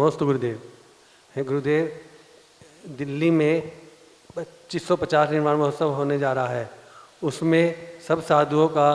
नमोस्तु गुरुदेव। हे गुरुदेव, दिल्ली में 2550 निर्माण महोत्सव होने जा रहा है। उसमें सब साधुओं का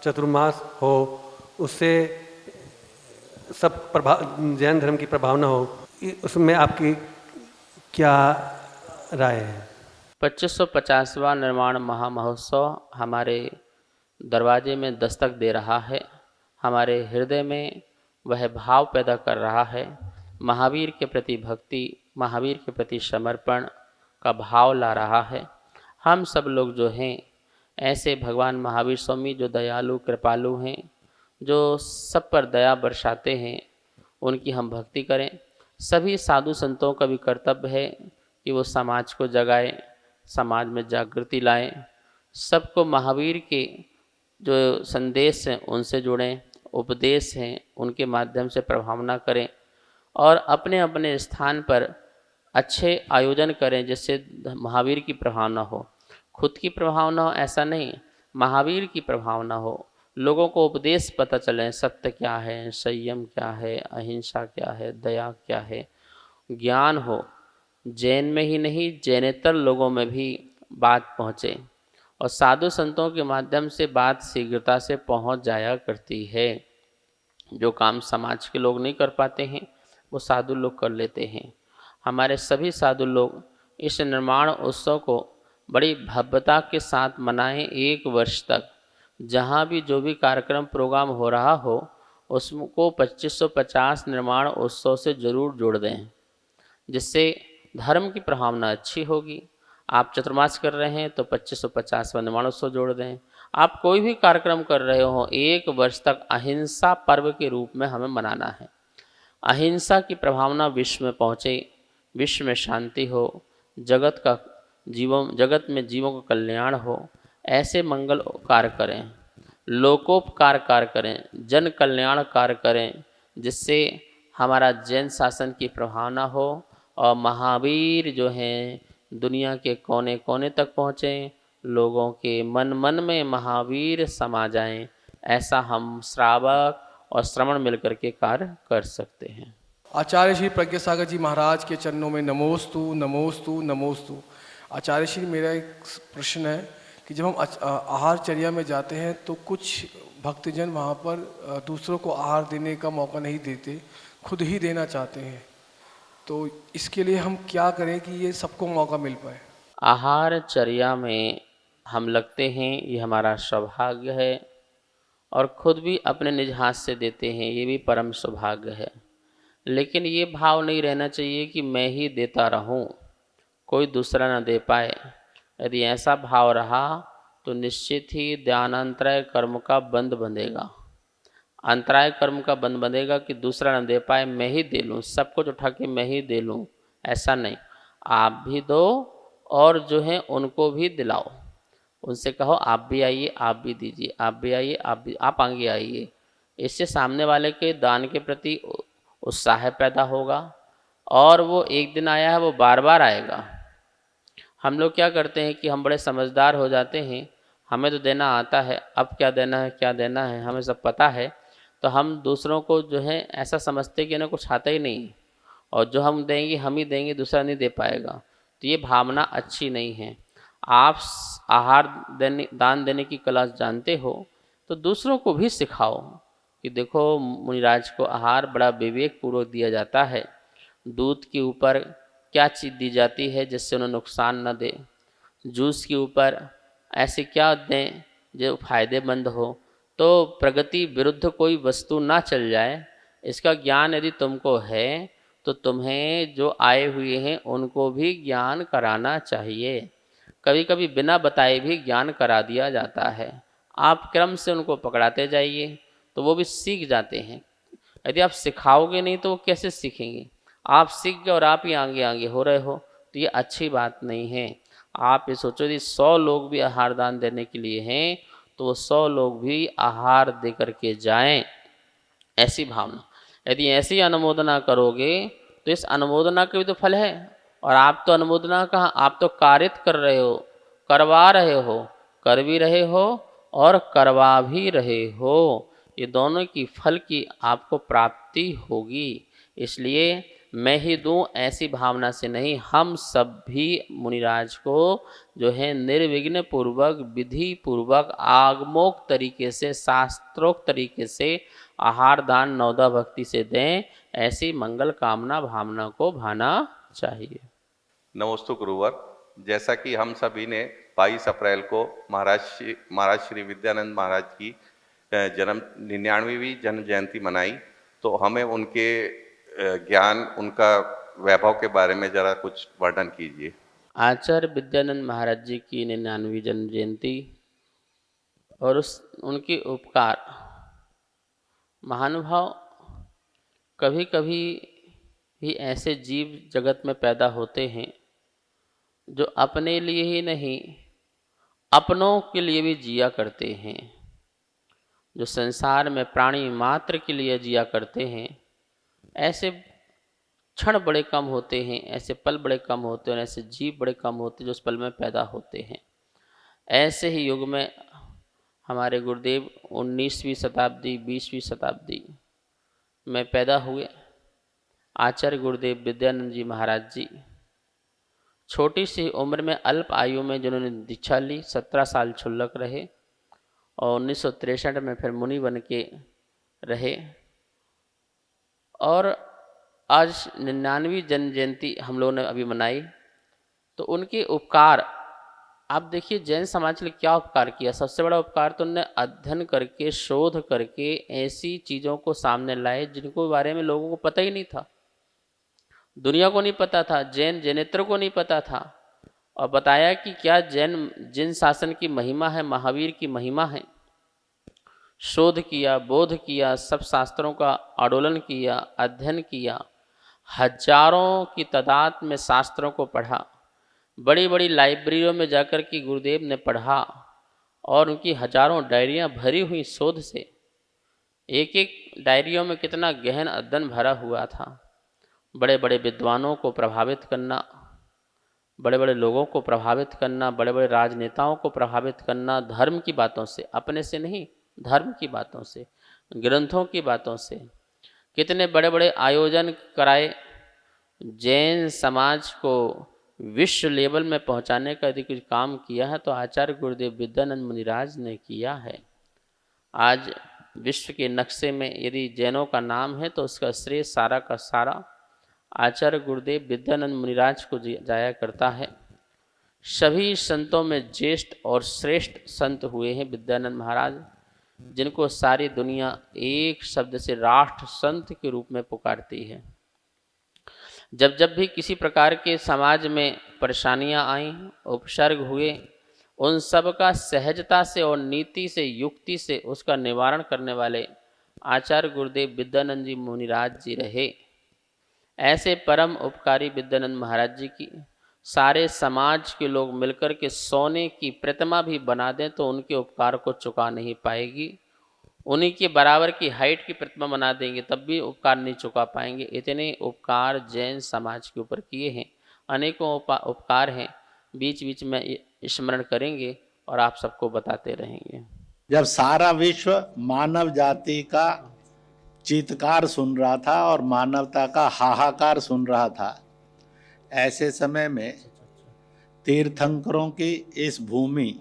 चतुर्मास हो, उससे सब जैन धर्म की प्रभावना हो, उसमें आपकी क्या राय है? 2550वां निर्माण महामहोत्सव हमारे दरवाजे में दस्तक दे रहा है। हमारे हृदय में वह भाव पैदा कर रहा है। महावीर के प्रति भक्ति, महावीर के प्रति समर्पण का भाव ला रहा है। हम सब लोग जो हैं ऐसे भगवान महावीर स्वामी जो दयालु कृपालु हैं, जो सब पर दया बरसाते हैं, उनकी हम भक्ति करें। सभी साधु संतों का भी कर्तव्य है कि वो समाज को जगाएं, समाज में जागृति लाएं, सबको महावीर के जो संदेश हैं उनसे जुड़ें, उपदेश हैं उनके माध्यम से प्रभावना करें और अपने अपने स्थान पर अच्छे आयोजन करें जिससे महावीर की प्रभावना हो। खुद की प्रभावना हो ऐसा नहीं, महावीर की प्रभावना हो। लोगों को उपदेश पता चले, सत्य क्या है, संयम क्या है, अहिंसा क्या है, दया क्या है, ज्ञान हो। जैन में ही नहीं, जैनेतर लोगों में भी बात पहुँचे और साधु संतों के माध्यम से बात शीघ्रता से पहुँच जाया करती है। जो काम समाज के लोग नहीं कर पाते हैं वो साधु लोग कर लेते हैं। हमारे सभी साधु लोग इस निर्माण उत्सव को बड़ी भव्यता के साथ मनाएं। 1 वर्ष तक जहाँ भी जो भी कार्यक्रम प्रोग्राम हो रहा हो उसको 2550 निर्माण उत्सव से ज़रूर जोड़ दें, जिससे धर्म की प्रभावना अच्छी होगी। आप चतुर्मास कर रहे हैं तो 2550वां निर्माणोत्सव जोड़ दें। आप कोई भी कार्यक्रम कर रहे हो, 1 वर्ष तक अहिंसा पर्व के रूप में हमें मनाना है। अहिंसा की प्रभावना विश्व में पहुँचे, विश्व में शांति हो, जगत में जीवों का कल्याण हो, ऐसे मंगल कार्य करें, लोकोपकार कार्य करें, जन कल्याण कार्य करें, जिससे हमारा जैन शासन की प्रभावना हो और महावीर जो हैं दुनिया के कोने कोने तक पहुँचें, लोगों के मन मन में महावीर समा जाएं। ऐसा हम श्रावक और श्रवण मिलकर के कार्य कर सकते हैं। आचार्य श्री प्रज्ञा सागर जी महाराज के चरणों में नमोस्तु नमोस्तु नमोस्तु। आचार्य श्री, मेरा एक प्रश्न है कि जब हम आहारचर्या में जाते हैं तो कुछ भक्तजन वहाँ पर दूसरों को आहार देने का मौका नहीं देते, खुद ही देना चाहते हैं, तो इसके लिए हम क्या करें कि ये सबको मौका मिल पाए? आहारचर्या में हम लगते हैं, ये हमारा सौभाग्य है, और खुद भी अपने निज हाथ से देते हैं, ये भी परम सौभाग्य है। लेकिन ये भाव नहीं रहना चाहिए कि मैं ही देता रहूं, कोई दूसरा ना दे पाए। यदि ऐसा भाव रहा तो निश्चित ही ध्यानांतराय कर्म का बंध बंधेगा, अंतराय कर्म का बंध बंधेगा कि दूसरा न दे पाए, मैं ही दे लूँ, सब कुछ उठा के मैं ही दे लूँ। ऐसा नहीं, आप भी दो और जो है उनको भी दिलाओ। उनसे कहो आप भी आइए, आप भी दीजिए, आप भी आइए, आप आगे आइए। इससे सामने वाले के दान के प्रति उत्साह पैदा होगा और वो एक दिन आया है वो बार बार आएगा। हम लोग क्या करते हैं कि हम बड़े समझदार हो जाते हैं, हमें तो देना आता है, अब क्या देना है क्या देना है हमें सब पता है, तो हम दूसरों को जो है ऐसा समझते कि इन्हें कुछ आता ही नहीं है और जो हम देंगे हम ही देंगे, दूसरा नहीं दे पाएगा। तो ये भावना अच्छी नहीं है। आप दान देने की कला जानते हो तो दूसरों को भी सिखाओ कि देखो मुनिराज को आहार बड़ा विवेक पूर्वक दिया जाता है। दूध के ऊपर क्या चीज़ दी जाती है जिससे उन्हें नुकसान न दे, जूस के ऊपर ऐसे क्या दें जो फायदेमंद हो, तो प्रगति विरुद्ध कोई वस्तु ना चल जाए, इसका ज्ञान यदि तुमको है तो तुम्हें जो आए हुए हैं उनको भी ज्ञान कराना चाहिए। कभी कभी बिना बताए भी ज्ञान करा दिया जाता है। आप क्रम से उनको पकड़ाते जाइए तो वो भी सीख जाते हैं। यदि आप सिखाओगे नहीं तो वो कैसे सीखेंगे? आप सीख गए और आप ही आगे आगे हो रहे हो, तो ये अच्छी बात नहीं है। आप ये सोचो यदि 100 लोग भी आहार दान देने के लिए हैं तो वो 100 लोग भी आहार दे करके जाएं, ऐसी भावना। यदि ऐसी अनुमोदना करोगे तो इस अनुमोदना का भी तो फल है। और आप तो अनुमोदना कहाँ, आप तो कारित कर रहे हो, करवा रहे हो, कर भी रहे हो और करवा भी रहे हो। ये दोनों की फल की आपको प्राप्ति होगी। इसलिए मैं ही दूं ऐसी भावना से नहीं, हम सब भी मुनिराज को जो है निर्विघ्न पूर्वक, विधि पूर्वक, आगमोक्त तरीके से, शास्त्रोक्त तरीके से आहार दान नवदा भक्ति से दें, ऐसी मंगल कामना भावना को भाना चाहिए। नमोस्तु गुरुवर, जैसा कि हम सभी ने 22 अप्रैल को महाराज श्री विद्यानंद महाराज की जन्म 99वीं जन्म जयंती मनाई, तो हमें उनके ज्ञान, उनका वैभव के बारे में जरा कुछ वर्णन कीजिए। आचार्य विद्यानंद महाराज जी की 99वीं जन्म जयंती और उनके उपकार, महानुभाव कभी कभी ही ऐसे जीव जगत में पैदा होते हैं जो अपने लिए ही नहीं, अपनों के लिए भी जिया करते हैं, जो संसार में प्राणी मात्र के लिए जिया करते हैं। ऐसे क्षण बड़े कम होते हैं, ऐसे पल बड़े कम होते हैं, ऐसे जीव बड़े कम होते हैं जो उस पल में पैदा होते हैं। ऐसे ही युग में हमारे गुरुदेव 19वीं शताब्दी 20वीं शताब्दी में पैदा हुए। आचार्य गुरुदेव विद्यानंद जी महाराज जी छोटी सी उम्र में, अल्प आयु में जिन्होंने दीक्षा ली, 17 साल क्षुल्लक रहे और 1963 में फिर मुनि बन के रहे। और आज 99वीं जन्म जयंती हम लोगों ने अभी मनाई, तो उनके उपकार आप देखिए, जैन समाज के लिए क्या उपकार किया। सबसे बड़ा उपकार तो उन्होंने अध्ययन करके, शोध करके ऐसी चीज़ों को सामने लाए जिनको बारे में लोगों को पता ही नहीं था, दुनिया को नहीं पता था, जैनेतर को नहीं पता था, और बताया कि क्या जिन शासन की महिमा है, महावीर की महिमा है। शोध किया, बोध किया, सब शास्त्रों का आडोलन किया, अध्ययन किया, हजारों की तादाद में शास्त्रों को पढ़ा, बड़ी बड़ी लाइब्रेरियों में जाकर के गुरुदेव ने पढ़ा और उनकी हजारों डायरियां भरी हुई शोध से। एक एक डायरियों में कितना गहन अध्ययन भरा हुआ था। बड़े बड़े विद्वानों को प्रभावित करना, बड़े बड़े लोगों को प्रभावित करना, बड़े बड़े राजनेताओं को प्रभावित करना, धर्म की बातों से, अपने से नहीं, धर्म की बातों से, ग्रंथों की बातों से। कितने बड़े बड़े आयोजन कराए। जैन समाज को विश्व लेवल में पहुंचाने का यदि कुछ काम किया है तो आचार्य गुरुदेव विद्यानंद मुनिराज ने किया है। आज विश्व के नक्शे में यदि जैनों का नाम है तो उसका श्रेय सारा का सारा आचार्य गुरुदेव विद्यानंद मुनिराज को जाया करता है। सभी संतों में ज्येष्ठ और श्रेष्ठ संत हुए हैं विद्यानंद महाराज, जिनको सारी दुनिया एक शब्द से राष्ट्र संत के रूप में पुकारती है। जब भी किसी प्रकार के समाज में परेशानियां आईं, उपसर्ग हुए, उन सब का सहजता से और नीति से, युक्ति से उसका निवारण करने वाले आचार्य गुरुदेव विद्यानंद जी मुनिराज जी रहे। ऐसे परम उपकारी विद्यानंद महाराज जी की सारे समाज के लोग मिलकर के सोने की प्रतिमा भी बना दें तो उनके उपकार को चुका नहीं पाएगी। उन्हीं के बराबर की हाइट की प्रतिमा बना देंगे तब भी उपकार नहीं चुका पाएंगे। इतने उपकार जैन समाज के ऊपर किए हैं, अनेकों उपकार हैं, बीच बीच में स्मरण करेंगे और आप सबको बताते रहेंगे। जब सारा विश्व मानव जाति का चीत्कार सुन रहा था और मानवता का हाहाकार सुन रहा था, ऐसे समय में तीर्थंकरों की इस भूमि,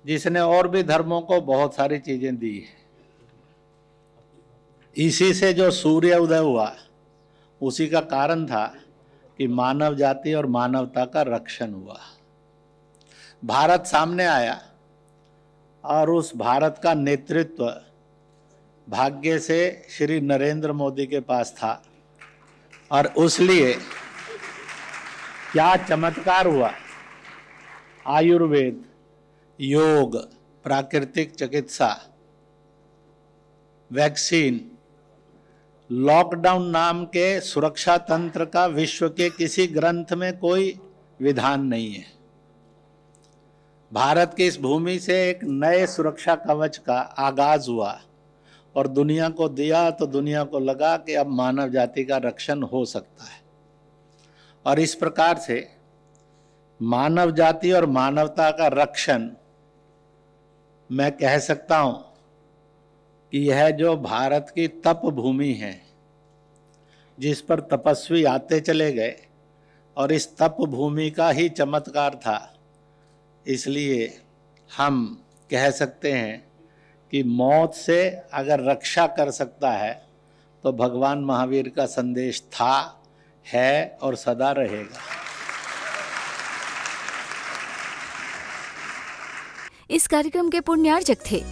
जिसने और भी धर्मों को बहुत सारी चीजें दी है, इसी से जो सूर्य उदय हुआ उसी का कारण था कि मानव जाति और मानवता का रक्षण हुआ। भारत सामने आया और उस भारत का नेतृत्व भाग्य से श्री नरेंद्र मोदी के पास था। और उसलिए क्या चमत्कार हुआ, आयुर्वेद, योग, प्राकृतिक चिकित्सा, वैक्सीन, लॉकडाउन नाम के सुरक्षा तंत्र का विश्व के किसी ग्रंथ में कोई विधान नहीं है। भारत की इस भूमि से एक नए सुरक्षा कवच का आगाज हुआ और दुनिया को दिया तो दुनिया को लगा कि अब मानव जाति का रक्षण हो सकता है। और इस प्रकार से मानव जाति और मानवता का रक्षण, मैं कह सकता हूं कि यह जो भारत की तप भूमि है, जिस पर तपस्वी आते चले गए और इस तप भूमि का ही चमत्कार था। इसलिए हम कह सकते हैं कि मौत से अगर रक्षा कर सकता है तो भगवान महावीर का संदेश था, है और सदा रहेगा। इस कार्यक्रम के पुण्यार्जक थे